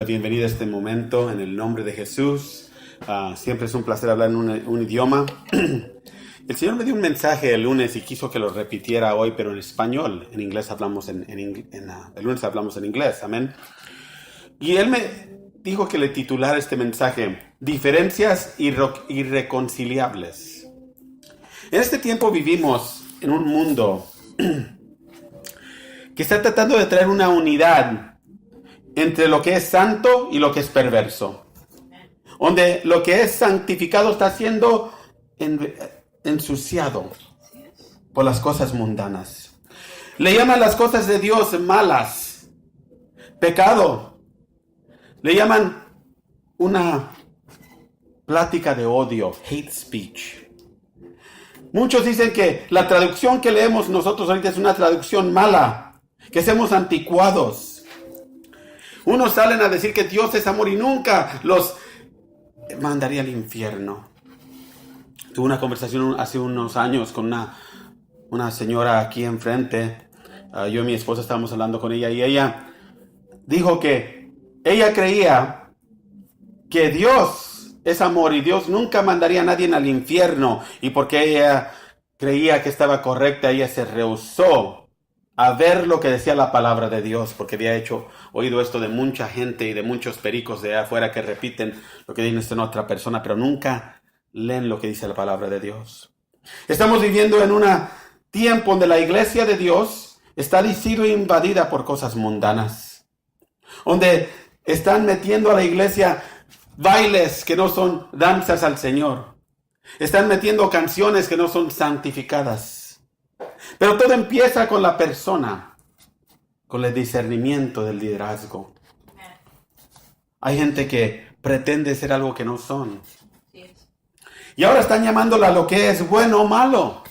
Bienvenido a este momento en el nombre de Jesús. Siempre es un placer hablar en un idioma. El Señor me dio un mensaje el lunes y quiso que lo repitiera hoy, pero en español. En inglés hablamos el lunes hablamos en inglés, amén. Y Él me dijo que le titulara este mensaje, Diferencias irreconciliables. En este tiempo vivimos en un mundo que está tratando de traer una unidad entre lo que es santo y lo que es perverso. Donde lo que es santificado está siendo ensuciado por las cosas mundanas. Le llaman las cosas de Dios malas, pecado. Le llaman una plática de odio, hate speech. Muchos dicen que la traducción que leemos nosotros ahorita es una traducción mala, que somos anticuados. Unos salen a decir que Dios es amor y nunca los mandaría al infierno. Tuve una conversación hace unos años con una señora aquí enfrente. Yo y mi esposa estábamos hablando con ella y ella dijo que ella creía que Dios es amor y Dios nunca mandaría a nadie al infierno. Y porque ella creía que estaba correcta, ella se rehusó a ver lo que decía la palabra de Dios, porque había oído esto de mucha gente y de muchos pericos de afuera que repiten lo que dice otra persona, pero nunca leen lo que dice la palabra de Dios. Estamos viviendo en un tiempo donde la iglesia de Dios está siendo invadida por cosas mundanas, donde están metiendo a la iglesia bailes que no son danzas al Señor, están metiendo canciones que no son santificadas. Pero todo empieza con la persona, con el discernimiento del liderazgo. Hay gente que pretende ser algo que no son. Y ahora están llamándola lo que es bueno o malo.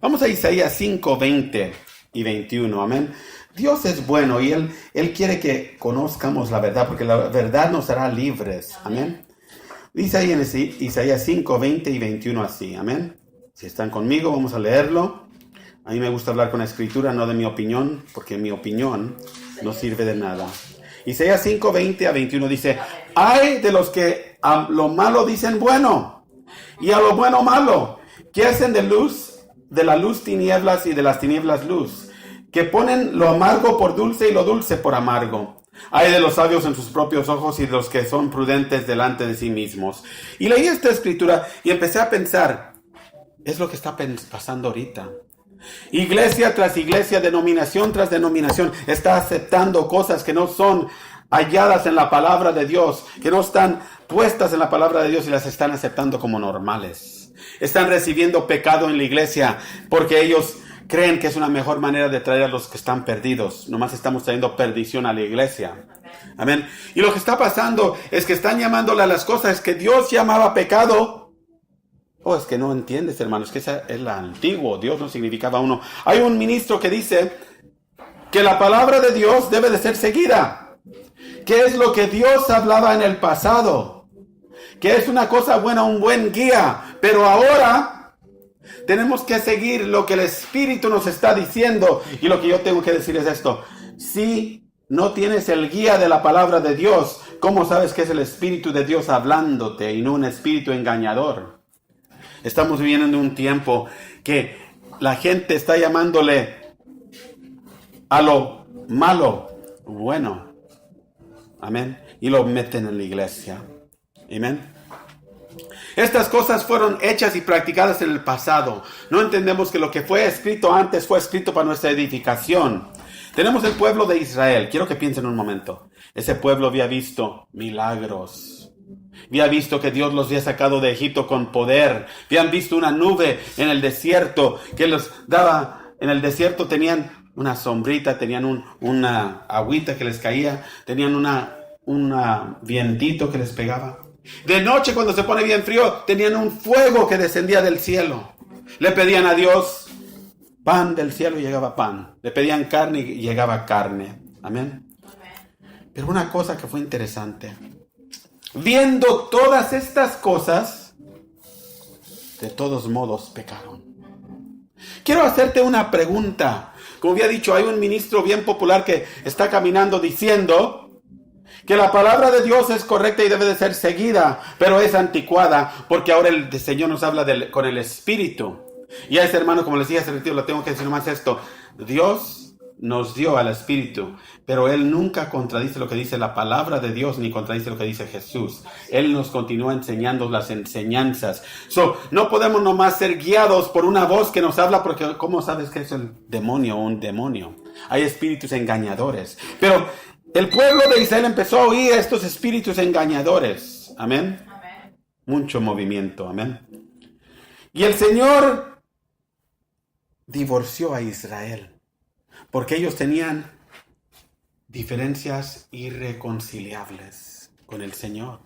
Vamos a Isaías 5, 20 y 21, amén. Dios es bueno y Él quiere que conozcamos la verdad, porque la verdad nos hará libres, amén. Dice ahí en Isaías 5, 20 y 21 así, amén. Si están conmigo, vamos a leerlo. A mí me gusta hablar con la escritura, no de mi opinión, porque mi opinión no sirve de nada. Isaías 5, 20 a 21 dice, ay de los que a lo malo dicen bueno, y a lo bueno malo, que hacen de la luz tinieblas y de las tinieblas luz, que ponen lo amargo por dulce y lo dulce por amargo. Ay de los sabios en sus propios ojos y de los que son prudentes delante de sí mismos. Y leí esta escritura y empecé a pensar, es lo que está pasando ahorita. Iglesia tras iglesia, denominación tras denominación, está aceptando cosas que no son halladas en la palabra de Dios, que no están puestas en la palabra de Dios y las están aceptando como normales. Están recibiendo pecado en la iglesia porque ellos creen que es una mejor manera de traer a los que están perdidos. Nomás estamos trayendo perdición a la iglesia. Amén. Y lo que está pasando es que están llamándole a las cosas que Dios llamaba pecado. Oh, es que no entiendes, hermano, es que esa es la antigua. Dios no significaba uno. Hay un ministro que dice que la palabra de Dios debe de ser seguida. ¿Qué es lo que Dios hablaba en el pasado? Que es una cosa buena, un buen guía. Pero ahora tenemos que seguir lo que el Espíritu nos está diciendo. Y lo que yo tengo que decir es esto. Si no tienes el guía de la palabra de Dios, ¿cómo sabes que es el Espíritu de Dios hablándote y no un espíritu engañador? Estamos viviendo en un tiempo que la gente está llamándole a lo malo bueno. Amén. Y lo meten en la iglesia. Amén. Estas cosas fueron hechas y practicadas en el pasado. No entendemos que lo que fue escrito antes fue escrito para nuestra edificación. Tenemos el pueblo de Israel. Quiero que piensen un momento. Ese pueblo había visto milagros. Había visto que Dios los había sacado de Egipto con poder. Habían visto una nube en el desierto que los daba. En el desierto tenían una sombrita, tenían una agüita que les caía, tenían un vientito que les pegaba. De noche, cuando se pone bien frío, tenían un fuego que descendía del cielo. Le pedían a Dios pan del cielo y llegaba pan. Le pedían carne y llegaba carne. Amén. Pero una cosa que fue interesante. Viendo todas estas cosas, de todos modos pecaron. Quiero hacerte una pregunta. Como había dicho, hay un ministro bien popular que está caminando diciendo Que la palabra de Dios es correcta y debe de ser seguida, pero es anticuada, porque ahora el Señor nos habla con el Espíritu. Y a ese hermano, como les dije hace ratito, lo tengo que decir nomás esto. Dios nos dio al Espíritu, pero Él nunca contradice lo que dice la palabra de Dios, ni contradice lo que dice Jesús. Él nos continúa enseñando las enseñanzas. No podemos nomás ser guiados por una voz que nos habla, porque ¿cómo sabes que es el demonio o un demonio? Hay espíritus engañadores. Pero el pueblo de Israel empezó a oír a estos espíritus engañadores. Amén. Amén. Mucho movimiento. Amén. Y el Señor divorció a Israel, porque ellos tenían diferencias irreconciliables con el Señor.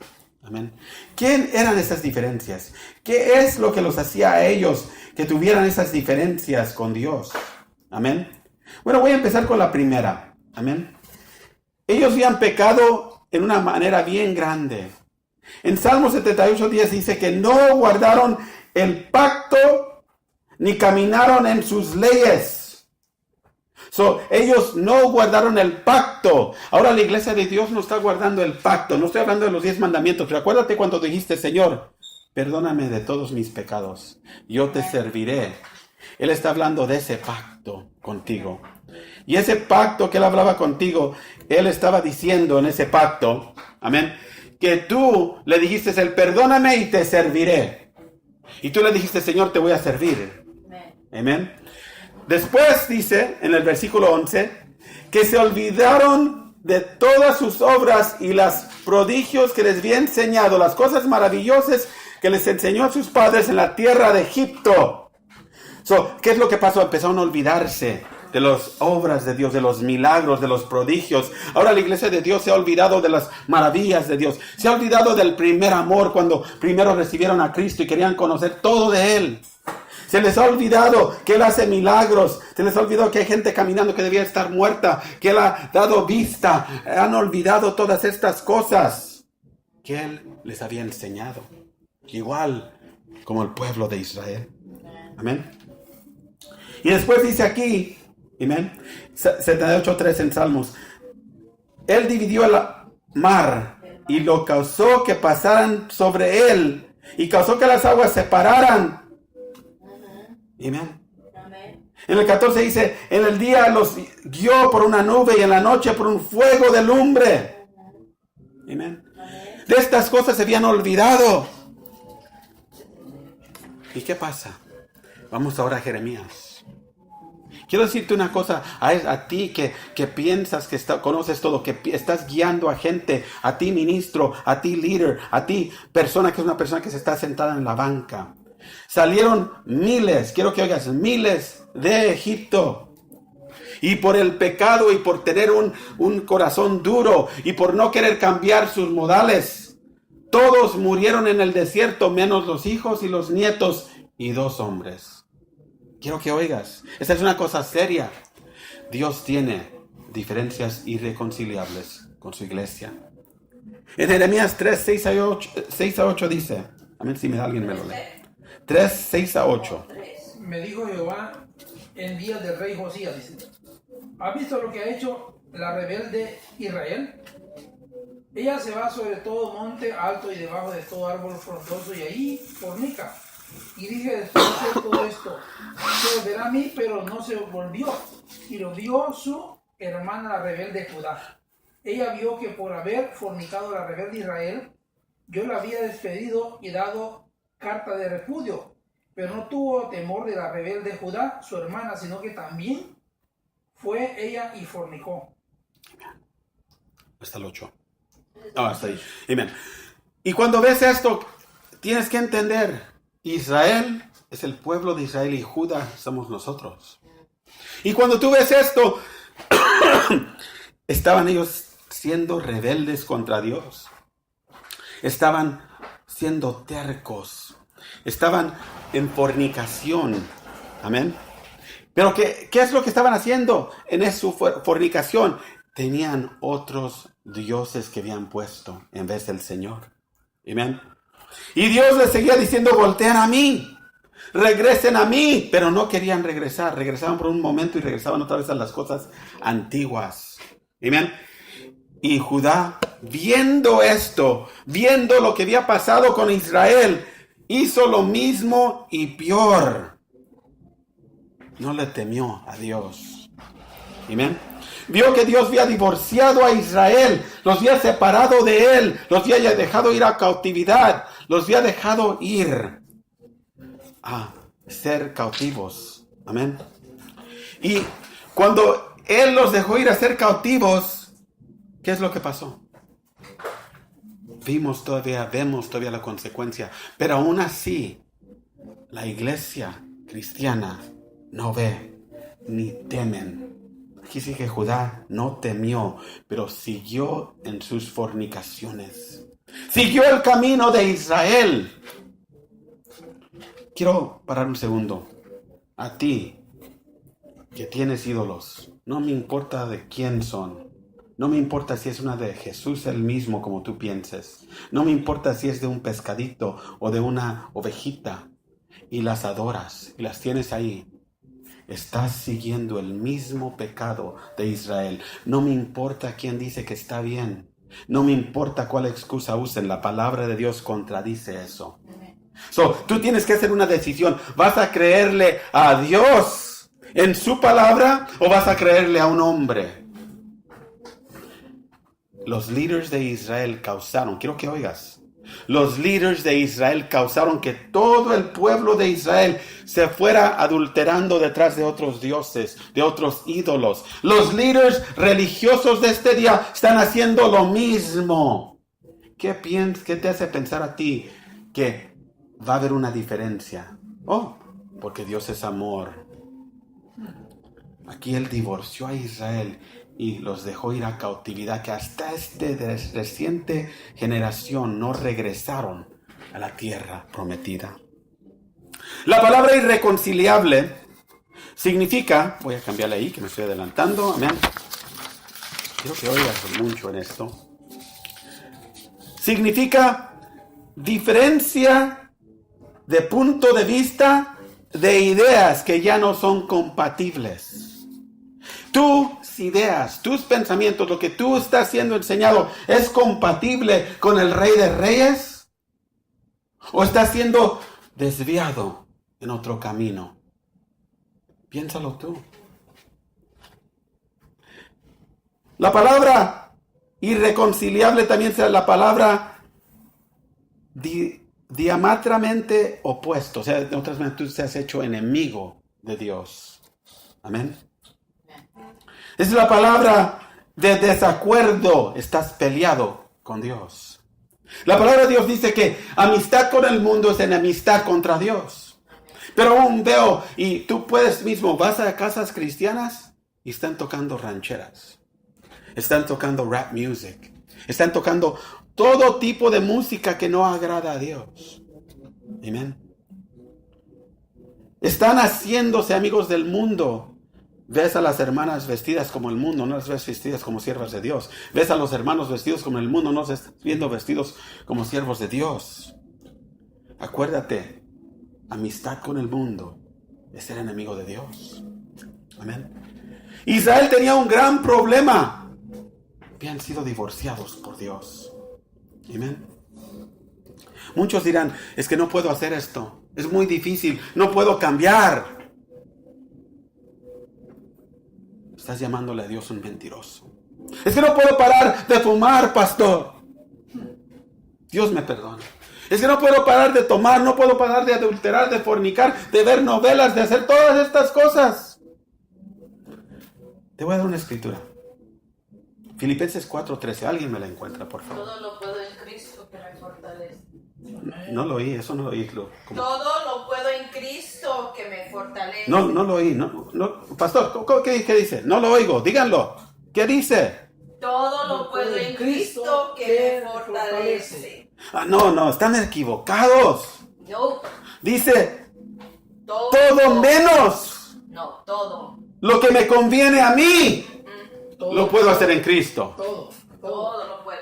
Amén. ¿Quién eran esas diferencias? ¿Qué es lo que los hacía a ellos que tuvieran esas diferencias con Dios? Amén. Bueno, voy a empezar con la primera. Amén. Ellos habían pecado en una manera bien grande. En Salmo 78:10 dice que no guardaron el pacto ni caminaron en sus leyes. Ellos no guardaron el pacto. Ahora la iglesia de Dios no está guardando el pacto. No estoy hablando de los 10 mandamientos. Pero acuérdate cuando dijiste, Señor, perdóname de todos mis pecados. Yo te serviré. Él está hablando de ese pacto contigo. Y ese pacto que Él hablaba contigo, Él estaba diciendo en ese pacto, amén, que tú le dijiste, el perdóname y te serviré. Y tú le dijiste, Señor, te voy a servir. Amén. Después dice en el versículo 11 que se olvidaron de todas sus obras y los prodigios que les había enseñado, las cosas maravillosas que les enseñó a sus padres en la tierra de Egipto. ¿Qué es lo que pasó? Empezaron a olvidarse de las obras de Dios, de los milagros, de los prodigios. Ahora la iglesia de Dios se ha olvidado de las maravillas de Dios. Se ha olvidado del primer amor cuando primero recibieron a Cristo y querían conocer todo de Él. Se les ha olvidado que Él hace milagros. Se les ha olvidado que hay gente caminando que debía estar muerta, que Él ha dado vista. Han olvidado todas estas cosas que Él les había enseñado. Igual como el pueblo de Israel. Amén. Y después dice aquí, amén, 78:3 en Salmos, Él dividió el mar y lo causó que pasaran sobre él y causó que las aguas se separaran. Amén. En el 14 dice, en el día los guió por una nube y en la noche por un fuego de lumbre. Amén. De estas cosas se habían olvidado. ¿Y qué pasa? Vamos ahora a Jeremías. Quiero decirte una cosa a ti que piensas que conoces todo, que estás guiando a gente, a ti ministro, a ti líder, a ti persona que es una persona que se está sentada en la banca. Salieron miles, quiero que oigas, miles de Egipto. Y por el pecado y por tener un corazón duro y por no querer cambiar sus modales, todos murieron en el desierto, menos los hijos y los nietos y 2 hombres. Quiero que oigas, esta es una cosa seria. Dios tiene diferencias irreconciliables con su iglesia. En Jeremías 3, 6 a 8 dice, a ver si alguien me lo lee. 3, 6 a 8. Me dijo Jehová en días del rey Josías, dice, ¿has visto lo que ha hecho la rebelde Israel? Ella se va sobre todo monte alto y debajo de todo árbol frondoso y ahí fornica. Y dije, después de hacer todo esto, se volverá a mí, pero no se volvió. Y lo vio su hermana la rebelde Judá. Ella vio que por haber fornicado la rebelde Israel, yo la había despedido y dado carta de repudio. Pero no tuvo temor de la rebelde Judá, su hermana, sino que también fue ella y fornicó. Hasta el 8. Hasta ahí. Amén. Y cuando ves esto, tienes que entender, Israel es el pueblo de Israel y Judá somos nosotros. Y cuando tú ves esto, estaban ellos siendo rebeldes contra Dios. Estaban siendo tercos. Estaban en fornicación. Amén. Pero ¿qué es lo que estaban haciendo en su fornicación? Tenían otros dioses que habían puesto en vez del Señor. Amén. Y Dios les seguía diciendo, voltean a mí, regresen a mí. Pero no querían regresar. Regresaban por un momento y regresaban otra vez a las cosas antiguas. Amén. Y Judá, viendo esto, viendo lo que había pasado con Israel, hizo lo mismo y peor. No le temió a Dios. Amén. Vio que Dios había divorciado a Israel, los había separado de él, los había dejado ir a cautividad, los había dejado ir a ser cautivos. Amén. Y cuando él los dejó ir a ser cautivos, ¿qué es lo que pasó? Vemos todavía la consecuencia, pero aún así, la iglesia cristiana no ve ni temen. Aquí sí que Judá no temió, pero siguió en sus fornicaciones. Siguió el camino de Israel. Quiero parar un segundo. A ti, que tienes ídolos, no me importa de quién son. No me importa si es una de Jesús el mismo como tú pienses. No me importa si es de un pescadito o de una ovejita. Y las adoras y las tienes ahí. Estás siguiendo el mismo pecado de Israel. No me importa quién dice que está bien. No me importa cuál excusa usen. La palabra de Dios contradice eso. Tú tienes que hacer una decisión. ¿Vas a creerle a Dios en su palabra o vas a creerle a un hombre? Los líderes de Israel causaron, quiero que oigas, los líderes de Israel causaron que todo el pueblo de Israel se fuera adulterando detrás de otros dioses, de otros ídolos. Los líderes religiosos de este día están haciendo lo mismo. ¿Qué te hace pensar a ti que va a haber una diferencia? Oh, porque Dios es amor. Aquí Él divorció a Israel y los dejó ir a cautividad, que hasta reciente generación no regresaron a la tierra prometida. La palabra irreconciliable significa, voy a cambiarle ahí que me estoy adelantando, amén. Quiero que oigas mucho en esto. Significa diferencia de punto de vista de ideas que ya no son compatibles. Tus ideas, tus pensamientos, lo que tú estás siendo enseñado, ¿es compatible con el Rey de Reyes? ¿O estás siendo desviado en otro camino? Piénsalo tú. La palabra irreconciliable también será la palabra diametralmente opuesto. O sea, en otras maneras, tú te has hecho enemigo de Dios. Amén. Es la palabra de desacuerdo. Estás peleado con Dios. La palabra de Dios dice que amistad con el mundo es enemistad contra Dios. Pero aún veo, y tú puedes mismo, vas a casas cristianas y están tocando rancheras. Están tocando rap music. Están tocando todo tipo de música que no agrada a Dios. Amén. Están haciéndose amigos del mundo. Ves a las hermanas vestidas como el mundo, no las ves vestidas como siervas de Dios. Ves a los hermanos vestidos como el mundo, no los estás viendo vestidos como siervos de Dios. Acuérdate, amistad con el mundo es ser enemigo de Dios. Amén. Israel tenía un gran problema. Habían sido divorciados por Dios. Amén. Muchos dirán, es que no puedo hacer esto. Es muy difícil, no puedo cambiar. Estás llamándole a Dios un mentiroso. Es que no puedo parar de fumar, pastor. Dios me perdona. Es que no puedo parar de tomar, no puedo parar de adulterar, de fornicar, de ver novelas, de hacer todas estas cosas. Te voy a dar una escritura. Filipenses 4:13. Alguien me la encuentra, por favor. Todo lo puedo en Cristo que me fortalece. No lo oí, eso no lo oí. Todo lo puedo en Cristo que me fortalece. No lo oí. No, pastor, ¿qué dice? No lo oigo, díganlo. ¿Qué dice? Todo lo puedo en Cristo que me fortalece. No, están equivocados. No. Dice, Todo menos No, todo. lo que me conviene a mí, lo puedo hacer en Cristo. Todo lo puedo.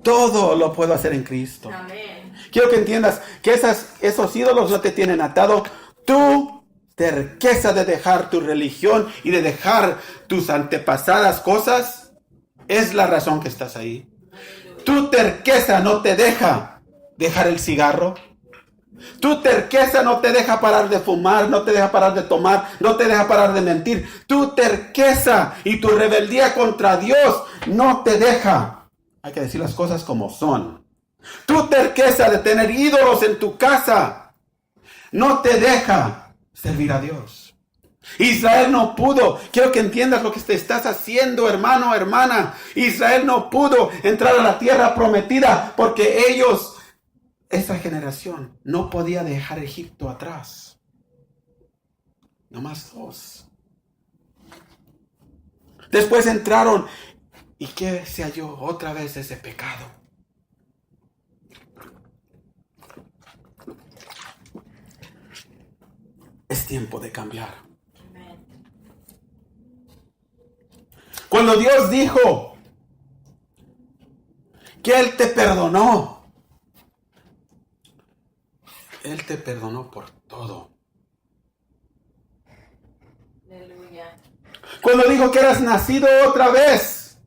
Todo lo puedo hacer en Cristo. Amén. Quiero que entiendas que esos ídolos no te tienen atado. Tu terqueza de dejar tu religión y de dejar tus antepasadas cosas es la razón que estás ahí. Tu terqueza no te deja dejar el cigarro. Tu terqueza no te deja parar de fumar, no te deja parar de tomar, no te deja parar de mentir. Tu terqueza y tu rebeldía contra Dios no te deja. Hay que decir las cosas como son. Tu terqueza de tener ídolos en tu casa no te deja servir a Dios. Israel no pudo. Quiero que entiendas lo que te estás haciendo, hermano, hermana. Israel no pudo entrar a la tierra prometida porque ellos, esa generación, no podía dejar Egipto atrás. Nomás 2. Después entraron. ¿Y qué se halló? Otra vez ese pecado. Es tiempo de cambiar. Cuando Dios dijo que Él te perdonó, Él te perdonó por todo. Aleluya. Cuando dijo que eras nacido otra vez,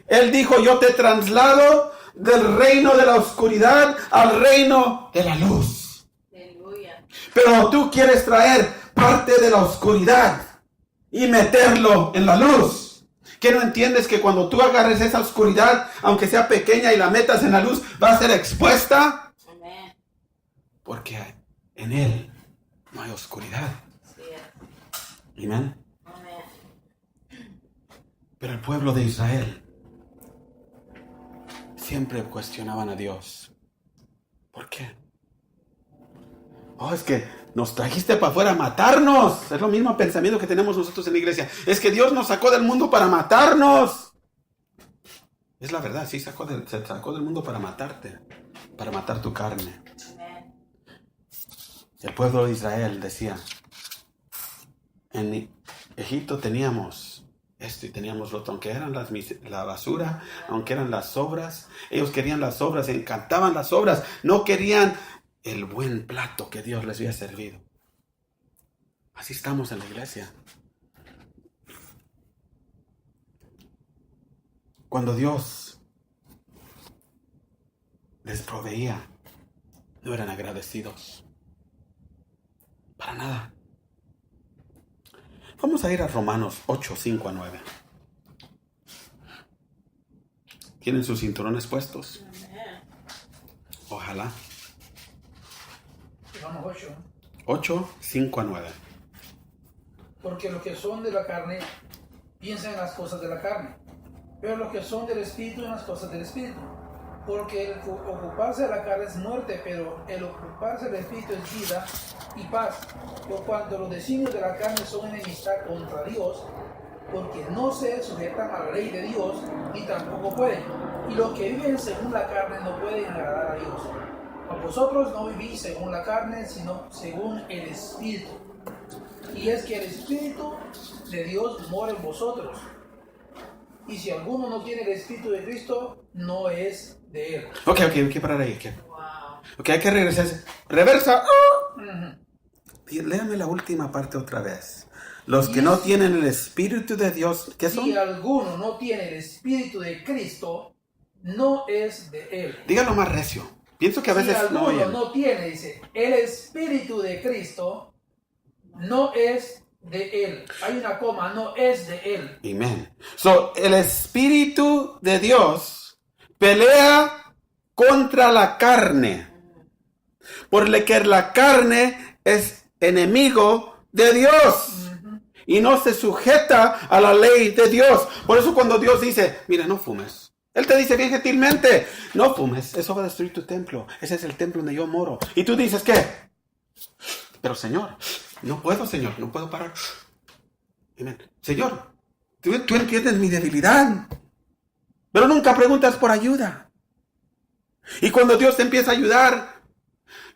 Él dijo, yo te traslado del reino de la oscuridad al reino de la luz. Aleluya. Pero tú quieres traer parte de la oscuridad y meterlo en la luz. ¿Qué no entiendes que cuando tú agarres esa oscuridad, aunque sea pequeña, y la metas en la luz, va a ser expuesta? Amén. Porque en Él no hay oscuridad. Sí es. Amén. Amén. Pero el pueblo de Israel siempre cuestionaban a Dios. ¿Por qué? Oh, es que nos trajiste para afuera a matarnos. Es lo mismo pensamiento que tenemos nosotros en la iglesia. Es que Dios nos sacó del mundo para matarnos. Es la verdad, sí, se sacó del mundo para matarte, para matar tu carne. Amén. El pueblo de Israel decía, en Egipto teníamos esto y teníamos lo otro, aunque eran la basura, aunque eran las sobras. Ellos querían las sobras, se encantaban las sobras, no querían el buen plato que Dios les había servido. Así estamos en la iglesia. Cuando Dios les proveía, no eran agradecidos. Para nada. Vamos a ir a Romanos 8, 5 a 9. ¿Tienen sus cinturones puestos? Amén. Ojalá. Vamos 8. 8, 5 a 9. Porque los que son de la carne piensan en las cosas de la carne, pero los que son del Espíritu en las cosas del Espíritu. Porque el ocuparse de la carne es muerte, pero el ocuparse del Espíritu es vida y paz. Por cuanto los designios de la carne son enemistad contra Dios, porque no se sujetan a la ley de Dios, ni tampoco pueden. Y los que viven según la carne no pueden agradar a Dios. Mas vosotros no vivís según la carne, sino según el Espíritu. Y es que el Espíritu de Dios mora en vosotros. Y si alguno no tiene el Espíritu de Cristo, no es de él. Ok, hay que parar ahí. Wow. Ok, hay que regresar. Reversa. Ujú. Y léame la última parte otra vez. Los que no tienen el Espíritu de Dios, ¿qué son? Si alguno no tiene el Espíritu de Cristo, no es de él. Díganlo más recio. Pienso que a veces Si no alguno oyen. no tiene, dice, el Espíritu de Cristo, no es de él. Hay una coma, no es de él. Amén. So, el Espíritu de Dios pelea contra la carne. Porque la carne es enemigo de Dios. Y no se sujeta a la ley de Dios. Por eso cuando Dios dice, mira, no fumes. Él te dice bien gentilmente, no fumes, eso va a destruir tu templo. Ese es el templo donde yo moro. Y tú dices, ¿qué? Pero Señor, no puedo, Señor, no puedo parar. Amén. Señor, tú entiendes mi debilidad, pero nunca preguntas por ayuda. Y cuando Dios te empieza a ayudar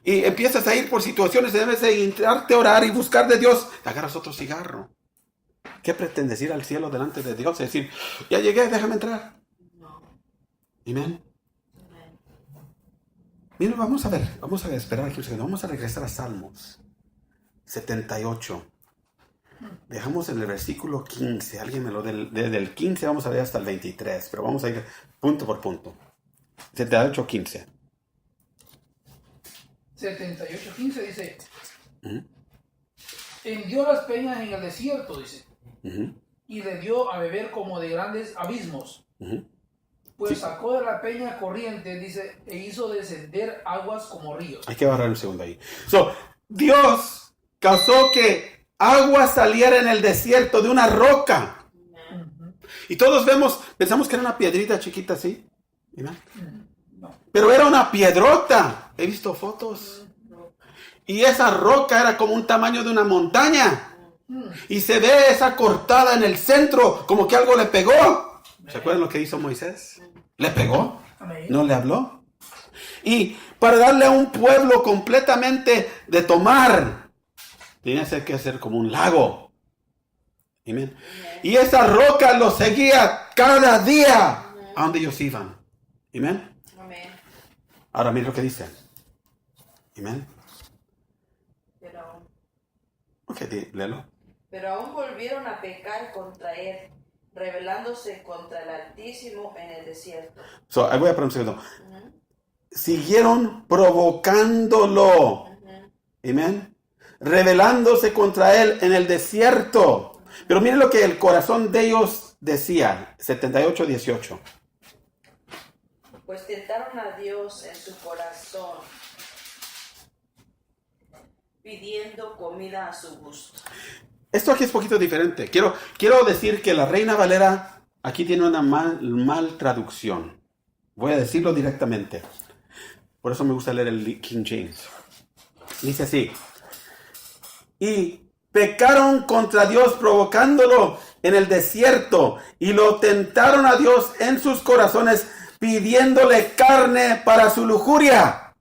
y empiezas a ir por situaciones, debes de entrarte a orar y buscar de Dios, te agarras otro cigarro. ¿Qué pretendes ir al cielo delante de Dios y decir, ya llegué, déjame entrar? No. Amén. Amén. Mira, vamos a esperar aquí un segundo. Vamos a regresar a Salmos 78. Dejamos en el versículo 15. Alguien me lo desde el 15 vamos a ver hasta el 23, pero vamos a ir punto por punto. 78:15. 78:15 dice, hendió las peñas en el desierto, dice, y le dio a beber como de grandes abismos. Pues sacó de la peña corriente, dice, e hizo descender aguas como ríos. Hay que barrar un segundo ahí. Dios causó que agua saliera en el desierto de una roca. Y todos pensamos que era una piedrita chiquita así. ¿No? Pero era una piedrota. He visto fotos. Y esa roca era como un tamaño de una montaña. Y se ve esa cortada en el centro, como que algo le pegó. ¿Se acuerdan lo que hizo Moisés? ¿Le pegó? ¿No le habló? Y para darle a un pueblo completamente de tomar, tenía que hacer como un lago. Amén. Y esa roca los seguía cada día a donde ellos iban. Amén. Ahora mira lo que dice. Amén. Ok, léelo. Pero aún volvieron a pecar contra él, rebelándose contra el Altísimo en el desierto. Ahí voy a poner un segundo. Siguieron provocándolo. Amén. Rebelándose contra él en el desierto. Pero miren lo que el corazón de ellos decía. 78:18. Pues tentaron a Dios en su corazón, pidiendo comida a su gusto. Esto aquí es un poquito diferente. Quiero decir que la Reina Valera aquí tiene una mal traducción. Voy a decirlo directamente. Por eso me gusta leer el King James. Dice así. Y pecaron contra Dios provocándolo en el desierto y lo tentaron a Dios en sus corazones pidiéndole carne para su lujuria.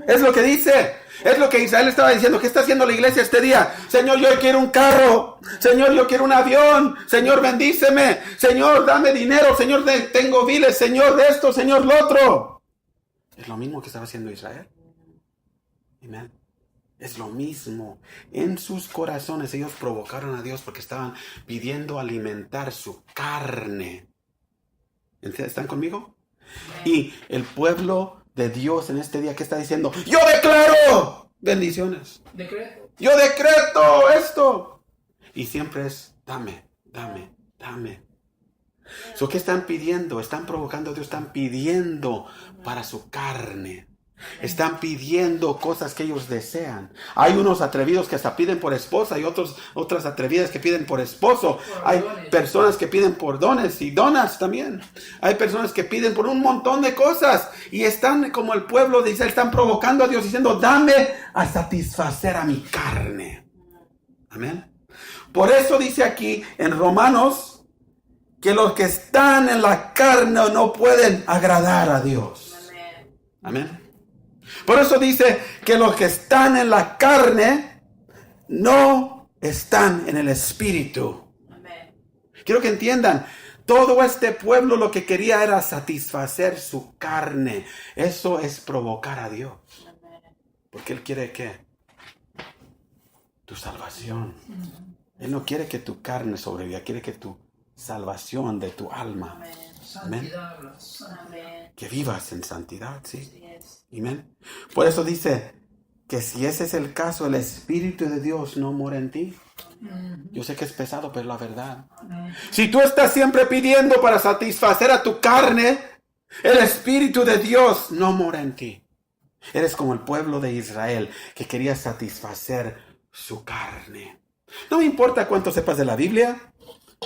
Es lo que dice. Es lo que Israel estaba diciendo. ¿Qué está haciendo la iglesia este día? Señor, yo quiero un carro. Señor, yo quiero un avión. Señor, bendíceme. Señor, dame dinero. Señor, tengo biles. Señor, de esto. Señor, lo otro. Es lo mismo que estaba haciendo Israel. Amén. Es lo mismo. En sus corazones ellos provocaron a Dios porque estaban pidiendo alimentar su carne. ¿Están conmigo? Y el pueblo de Dios en este día, ¿qué está diciendo? Yo declaro bendiciones. Decreto. Yo decreto esto. Y siempre es, dame. ¿Qué están pidiendo? Están provocando a Dios, están pidiendo para su carne. Están pidiendo cosas que ellos desean. Hay unos atrevidos que hasta piden por esposa y otras atrevidas que piden por esposo. Hay personas que piden por dones y donas también. Hay personas que piden por un montón de cosas y están como el pueblo de Israel, están provocando a Dios diciendo, dame a satisfacer a mi carne. Amén. Por eso dice aquí en Romanos que los que están en la carne no pueden agradar a Dios. Amén. Por eso dice que los que están en la carne no están en el espíritu. Amén. Quiero que entiendan, todo este pueblo lo que quería era satisfacer su carne. Eso es provocar a Dios. Porque Él quiere ¿qué? Tu salvación. Él no quiere que tu carne sobreviva, quiere que tu salvación de tu alma. Amén. Amén. Que vivas en santidad, ¿sí? Así es. Amén. Por eso dice que si ese es el caso, el Espíritu de Dios no mora en ti. Yo sé que es pesado, pero es la verdad. Si tú estás siempre pidiendo para satisfacer a tu carne, el Espíritu de Dios no mora en ti. Eres como el pueblo de Israel que quería satisfacer su carne. No me importa cuánto sepas de la Biblia.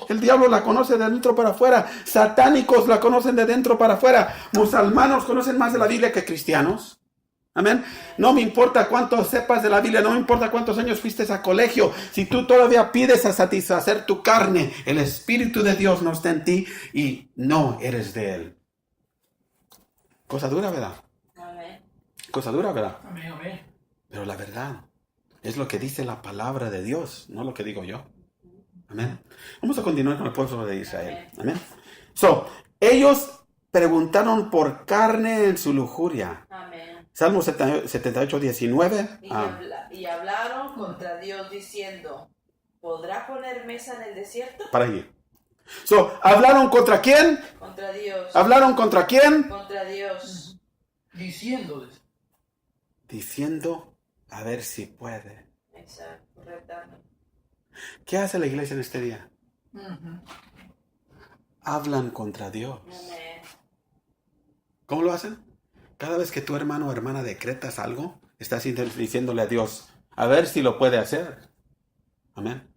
El diablo la conoce de dentro para afuera. Satánicos la conocen de dentro para afuera. Musulmanos conocen más de la Biblia que cristianos. Amén. No me importa cuánto sepas de la Biblia. No me importa cuántos años fuiste a colegio. Si tú todavía pides a satisfacer tu carne, el Espíritu de Dios no está en ti y no eres de Él. Cosa dura, ¿verdad? Amén. Cosa dura, ¿verdad? Amén. Pero la verdad es lo que dice la palabra de Dios, no lo que digo yo. Amén. Vamos a continuar con el pueblo de Israel. Amén. Ellos preguntaron por carne en su lujuria. Amén. Salmo 78, 19. Y hablaron contra Dios diciendo, ¿podrá poner mesa en el desierto? Para allí. So, ¿hablaron contra quién? Contra Dios. ¿Hablaron contra quién? Contra Dios. Diciéndoles. Diciendo, a ver si puede. Exacto, retando. ¿Qué hace la iglesia en este día? Ujú. Hablan contra Dios. Amén. ¿Cómo lo hacen? Cada vez que tu hermano o hermana decretas algo, estás diciéndole a Dios, a ver si lo puede hacer. Amén.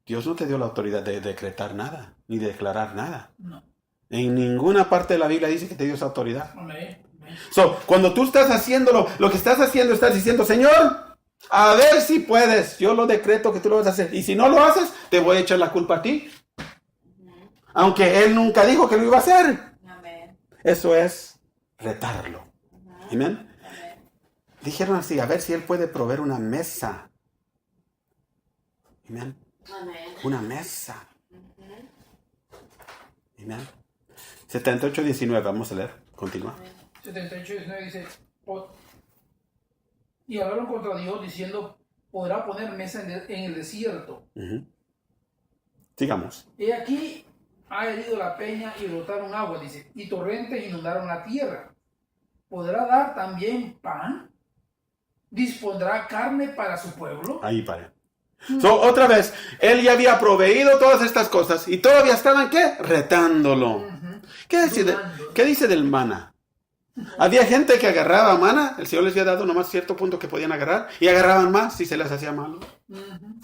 Dios no te dio la autoridad de decretar nada, ni de declarar nada. No. En ninguna parte de la Biblia dice que te dio esa autoridad. Amén. Amén. So, cuando tú estás haciéndolo, lo que estás haciendo, estás diciendo, Señor, a ver si puedes. Yo lo decreto que tú lo vas a hacer. Y si no lo haces, te voy a echar la culpa a ti. Aunque Él nunca dijo que lo iba a hacer. Amén. Eso es retarlo. Amén. Amén. Dijeron así, a ver si Él puede proveer una mesa. Amén. Amén. Una mesa. Amén. 78:19, vamos a leer. Continúa. 78:19 dice, y hablaron contra Dios diciendo, podrá poner mesa en el desierto. Ujú. Sigamos. He aquí ha herido la peña y brotaron agua, dice, y torrentes inundaron la tierra. ¿Podrá dar también pan? ¿Dispondrá carne para su pueblo? Ahí para. So, otra vez, Él ya había proveído todas estas cosas y todavía estaban, ¿qué? Retándolo. Ujú. ¿Qué dice del maná? Había gente que agarraba maná, el Señor les había dado nomás cierto punto que podían agarrar y agarraban más si se les hacía malo. Ujú.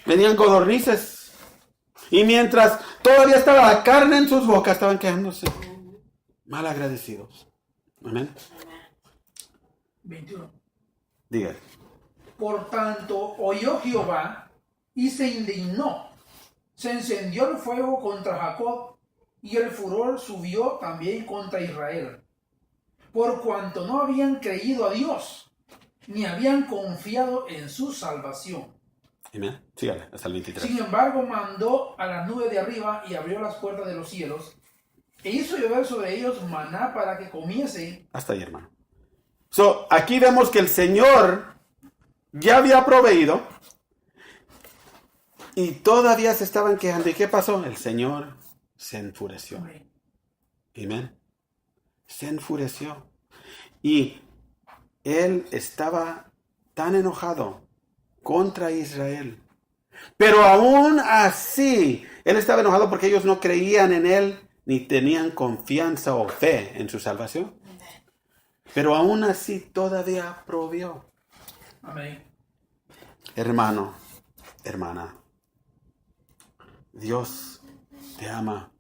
Venían codornices y mientras todavía estaba la carne en sus bocas estaban quejándose. Mal agradecidos. Amén. 21. Diga. Por tanto, oyó Jehová y se indignó. Se encendió el fuego contra Jacob y el furor subió también contra Israel. Por cuanto no habían creído a Dios, ni habían confiado en su salvación. Amén. Sígale, hasta el 23. Sin embargo, mandó a las nubes de arriba y abrió las puertas de los cielos, e hizo llover sobre ellos maná para que comiesen. Hasta ahí, hermano. So, aquí vemos que el Señor ya había proveído y todavía se estaban quejando. ¿Y qué pasó? El Señor se enfureció. Amén. Se enfureció. Y Él estaba tan enojado contra Israel. Pero aún así, Él estaba enojado porque ellos no creían en Él ni tenían confianza o fe en su salvación. Pero aún así todavía provió. Amén. Hermano, hermana, Dios te ama,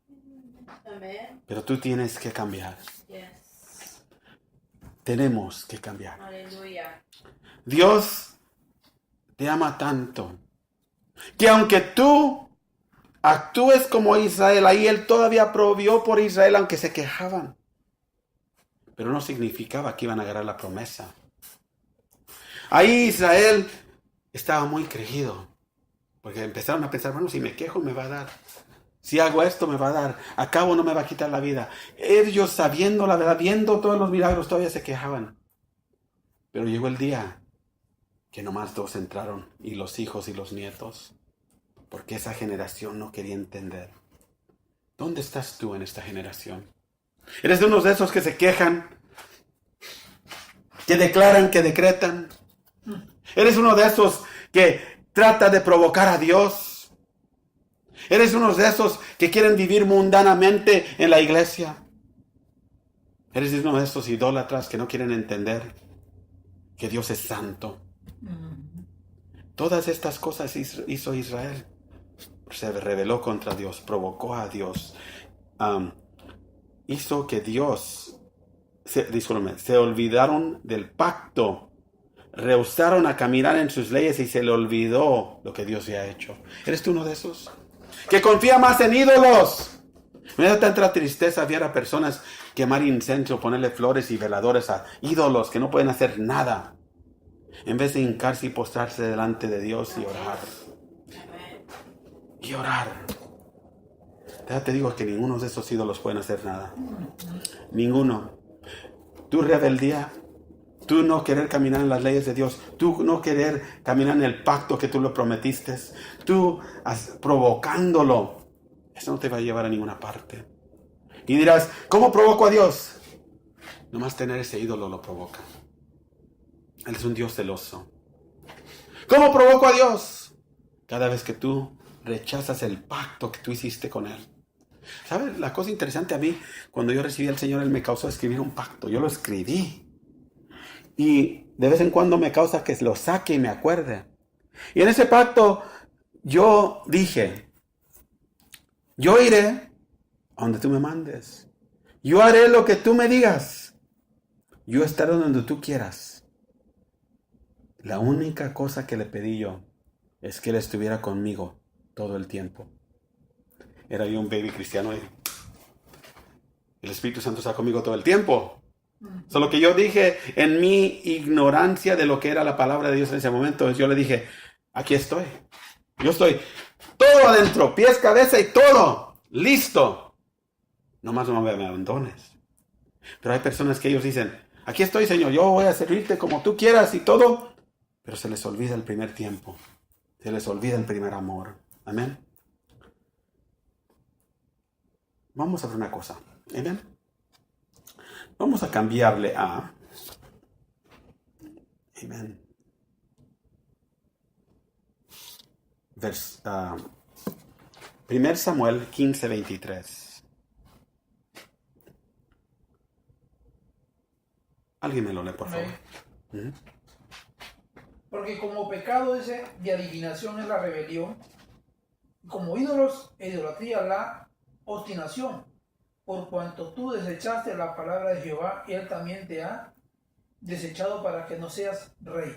Amén. pero tú tienes que cambiar. Yes. Tenemos que cambiar. Aleluya. Dios te ama tanto que aunque tú actúes como Israel, ahí Él todavía provió por Israel aunque se quejaban. Pero no significaba que iban a agarrar la promesa. Ahí Israel estaba muy creído. Porque empezaron a pensar, bueno, si me quejo me va a dar. Si hago esto me va a dar. A cabo no me va a quitar la vida. Ellos sabiendo la verdad, viendo todos los milagros, todavía se quejaban. Pero llegó el día que nomás 2 entraron. Y los hijos y los nietos. Porque esa generación no quería entender. ¿Dónde estás tú en esta generación? ¿Eres de unos de esos que se quejan? ¿Que declaran, que decretan? ¿Eres uno de esos que trata de provocar a Dios? ¿Eres uno de esos que quieren vivir mundanamente en la iglesia? ¿Eres uno de esos idólatras que no quieren entender que Dios es santo? Todas estas cosas hizo Israel. Se rebeló contra Dios, provocó a Dios. Hizo que Dios, se olvidaron del pacto. Rehusaron a caminar en sus leyes y se le olvidó lo que Dios había hecho. ¿Eres tú uno de esos? Que confía más en ídolos. Me da tanta tristeza ver a personas quemar incienso, ponerle flores y veladores a ídolos que no pueden hacer nada. En vez de hincarse y postrarse delante de Dios y orar. Y orar. Ya te digo que ninguno de esos ídolos pueden hacer nada. Ninguno. Tu rebeldía Tú no querer caminar en las leyes de Dios. Tú no querer caminar en el pacto que tú le prometiste. Tú provocándolo. Eso no te va a llevar a ninguna parte. Y dirás, ¿cómo provoco a Dios? Nomás tener ese ídolo lo provoca. Él es un Dios celoso. ¿Cómo provoco a Dios? Cada vez que tú rechazas el pacto que tú hiciste con Él. ¿Sabes? La cosa interesante a mí, cuando yo recibí al Señor, Él me causó escribir un pacto. Yo lo escribí. Y de vez en cuando me causa que lo saque y me acuerde. Y en ese pacto yo dije, yo iré a donde tú me mandes. Yo haré lo que tú me digas. Yo estaré donde tú quieras. La única cosa que le pedí yo es que Él estuviera conmigo todo el tiempo. Era yo un baby cristiano y el Espíritu Santo está conmigo todo el tiempo. Solo que yo dije, en mi ignorancia de lo que era la palabra de Dios en ese momento, yo le dije, aquí estoy. Yo estoy todo adentro, pies, cabeza y todo, listo. Nomás no me abandones. Pero hay personas que ellos dicen, aquí estoy, Señor, yo voy a servirte como tú quieras y todo. Pero se les olvida el primer tiempo. Se les olvida el primer amor. Amén. Vamos a hacer una cosa. Amén. Vamos a cambiarle a... Amén. 1 Samuel 15:23. Alguien me lo lee, por favor. ¿Mm? Porque como pecado ese de adivinación es la rebelión, como ídolos e idolatría la obstinación, por cuanto tú desechaste la palabra de Jehová, Él también te ha desechado para que no seas rey.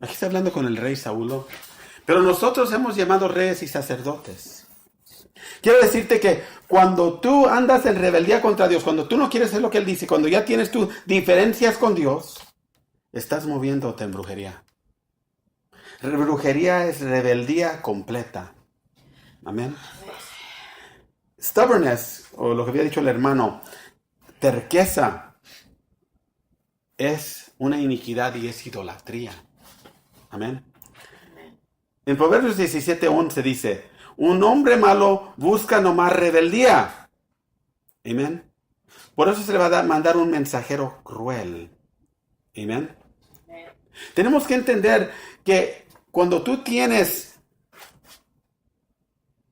Aquí está hablando con el rey Saúl, pero nosotros hemos llamado reyes y sacerdotes. Quiero decirte que cuando tú andas en rebeldía contra Dios, cuando tú no quieres hacer lo que Él dice, cuando ya tienes tus diferencias con Dios, estás moviéndote en brujería. Brujería es rebeldía completa. Amén. Stubbornness, o lo que había dicho el hermano, terqueza, es una iniquidad y es idolatría. Amén. En Proverbios 17:11 dice, un hombre malo busca nomás rebeldía. Amén. Por eso se le va a mandar un mensajero cruel. Amén. Tenemos que entender que cuando tú tienes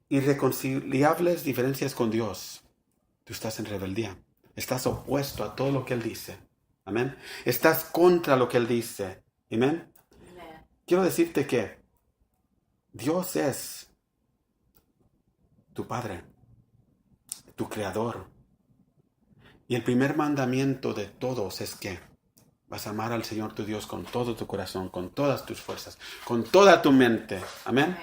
irreconciliables diferencias con Dios, tú estás en rebeldía. Estás opuesto a todo lo que Él dice. Amén. Estás contra lo que Él dice. Amén. Quiero decirte que Dios es tu Padre, tu Creador. Y el primer mandamiento de todos es que vas a amar al Señor tu Dios con todo tu corazón, con todas tus fuerzas, con toda tu mente. Amén.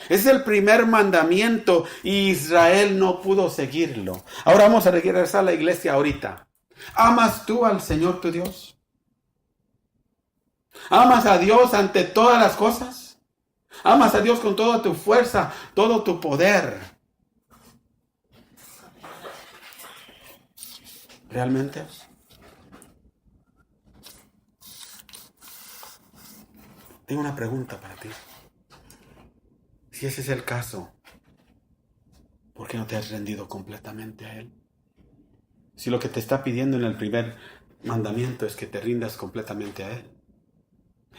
Ese es el primer mandamiento y Israel no pudo seguirlo. Ahora vamos a regresar a la iglesia ahorita. ¿Amas tú al Señor tu Dios? ¿Amas a Dios ante todas las cosas? ¿Amas a Dios con toda tu fuerza, todo tu poder? ¿Realmente? Tengo una pregunta para ti. Si ese es el caso, ¿por qué no te has rendido completamente a Él? Si lo que te está pidiendo en el primer mandamiento es que te rindas completamente a Él.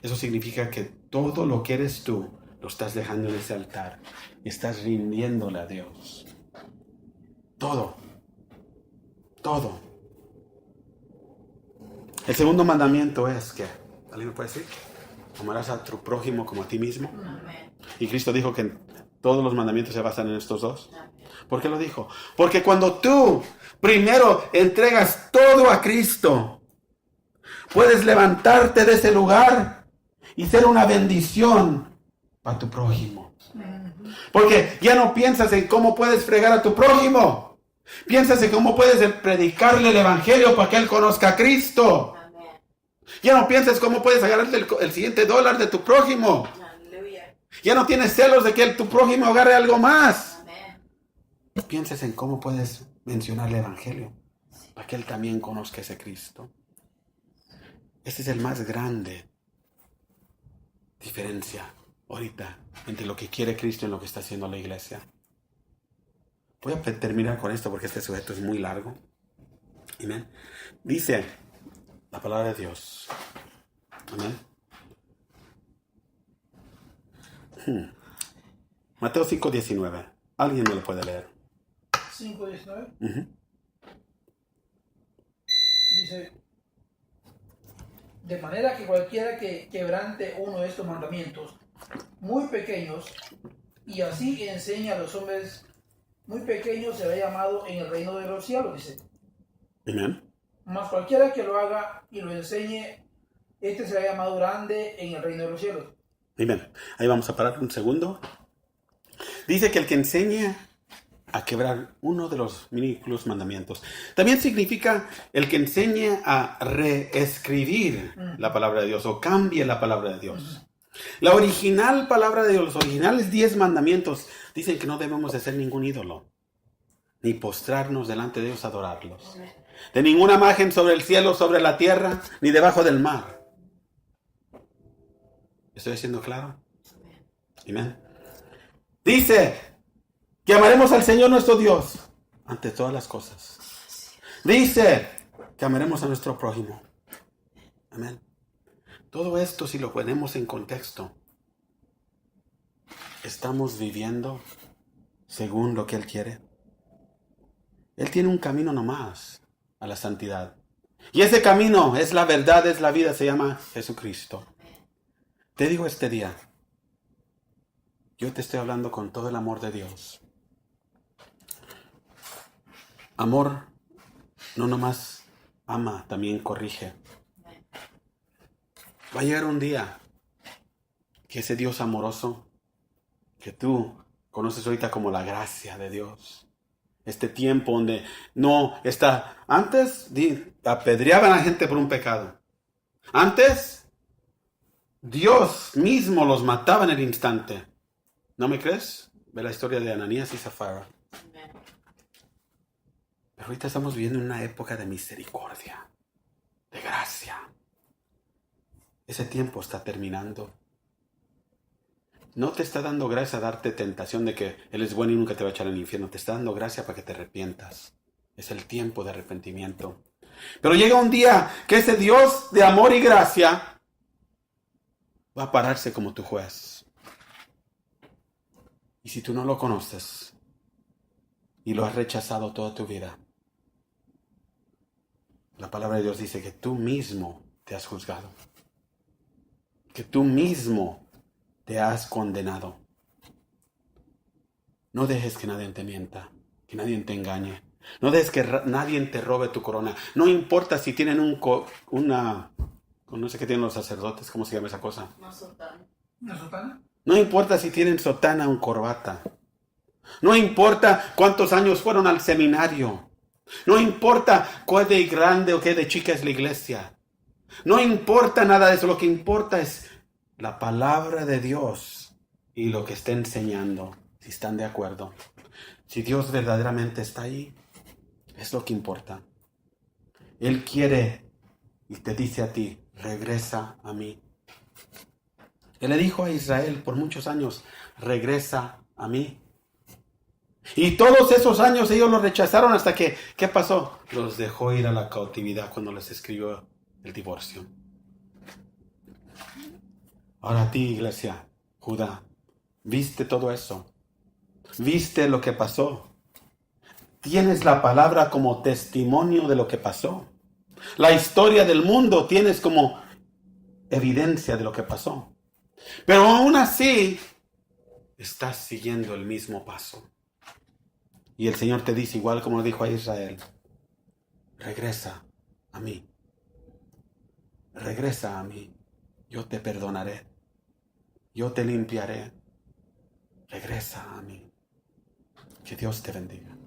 Eso significa que todo lo que eres tú lo estás dejando en ese altar y estás rindiéndole a Dios. Todo. Todo. El segundo mandamiento es que, ¿alguien me puede decir? Amarás a tu prójimo como a ti mismo. Amén. Y Cristo dijo que todos los mandamientos se basan en estos dos. ¿Por qué lo dijo? Porque cuando tú primero entregas todo a Cristo, puedes levantarte de ese lugar y ser una bendición para tu prójimo. Porque ya no piensas en cómo puedes fregar a tu prójimo. Piensas en cómo puedes predicarle el evangelio para que él conozca a Cristo. Ya no piensas cómo puedes agarrarle el siguiente dólar de tu prójimo. Aleluya. Ya no tienes celos de que tu prójimo agarre algo más. Amén. Piensas en cómo puedes mencionarle el evangelio para que él también conozca ese Cristo. Ese es el más grande diferencia ahorita entre lo que quiere Cristo y lo que está haciendo la iglesia. Voy a terminar con esto porque este sujeto es muy largo. Amén. Dice la palabra de Dios. Amén. Mateo 5:19. ¿Alguien me lo puede leer? 5:19. Dice: de manera que cualquiera que quebrante uno de estos mandamientos muy pequeños y así enseña a los hombres muy pequeños será llamado en el reino de los cielos, dice. Amén. Mas cualquiera que lo haga y lo enseñe, este será llamado grande en el reino de los cielos. Amén. Ahí vamos a parar un segundo. Dice que el que enseñe a quebrar uno de los minúsculos mandamientos. También significa el que enseñe a reescribir la palabra de Dios o cambie la palabra de Dios. La original palabra de Dios, los originales 10 mandamientos, dicen que no debemos de hacer ningún ídolo, ni postrarnos delante de Dios a adorarlos. De ninguna imagen sobre el cielo, sobre la tierra, ni debajo del mar. ¿Estoy siendo claro? Amén. Dice que amaremos al Señor nuestro Dios ante todas las cosas. Dice que amaremos a nuestro prójimo. Amén. Todo esto, si lo ponemos en contexto, estamos viviendo según lo que Él quiere. Él tiene un camino nomás a la santidad. Y ese camino es la verdad, es la vida, se llama Jesucristo. Te digo este día, yo te estoy hablando con todo el amor de Dios. Amor no nomás ama, también corrige. Va a llegar un día que ese Dios amoroso que tú conoces ahorita como la gracia de Dios, este tiempo donde no está, antes apedreaban a la gente por un pecado. Antes Dios mismo los mataba en el instante. ¿No me crees? Ve la historia de Ananías y Zafira. Pero ahorita estamos viviendo una época de misericordia, de gracia. Ese tiempo está terminando. No te está dando gracia a darte tentación de que Él es bueno y nunca te va a echar al infierno. Te está dando gracia para que te arrepientas. Es el tiempo de arrepentimiento. Pero llega un día que ese Dios de amor y gracia va a pararse como tu juez. Y si tú no lo conoces y lo has rechazado toda tu vida, la palabra de Dios dice que tú mismo te has juzgado. Que tú mismo te has condenado. No dejes que nadie te mienta, que nadie te engañe. No dejes que nadie te robe tu corona. No importa si tienen no sé qué tienen los sacerdotes, ¿cómo se llama esa cosa? Una sotana. ¿Una sotana? No importa si tienen sotana o corbata. No importa cuántos años fueron al seminario. No importa cuál de grande o qué de chica es la iglesia. No importa nada de eso. Lo que importa es la palabra de Dios y lo que está enseñando. Si están de acuerdo. Si Dios verdaderamente está ahí, es lo que importa. Él quiere y te dice a ti, regresa a mí. Él le dijo a Israel por muchos años, regresa a mí. Y todos esos años ellos lo rechazaron hasta que, ¿qué pasó? Los dejó ir a la cautividad cuando les escribió el divorcio. Ahora a ti, iglesia, Judá, ¿viste todo eso? ¿Viste lo que pasó? Tienes la palabra como testimonio de lo que pasó. La historia del mundo tienes como evidencia de lo que pasó. Pero aún así, estás siguiendo el mismo paso. Y el Señor te dice, igual como lo dijo a Israel, regresa a mí. Regresa a mí. Yo te perdonaré. Yo te limpiaré. Regresa a mí. Que Dios te bendiga.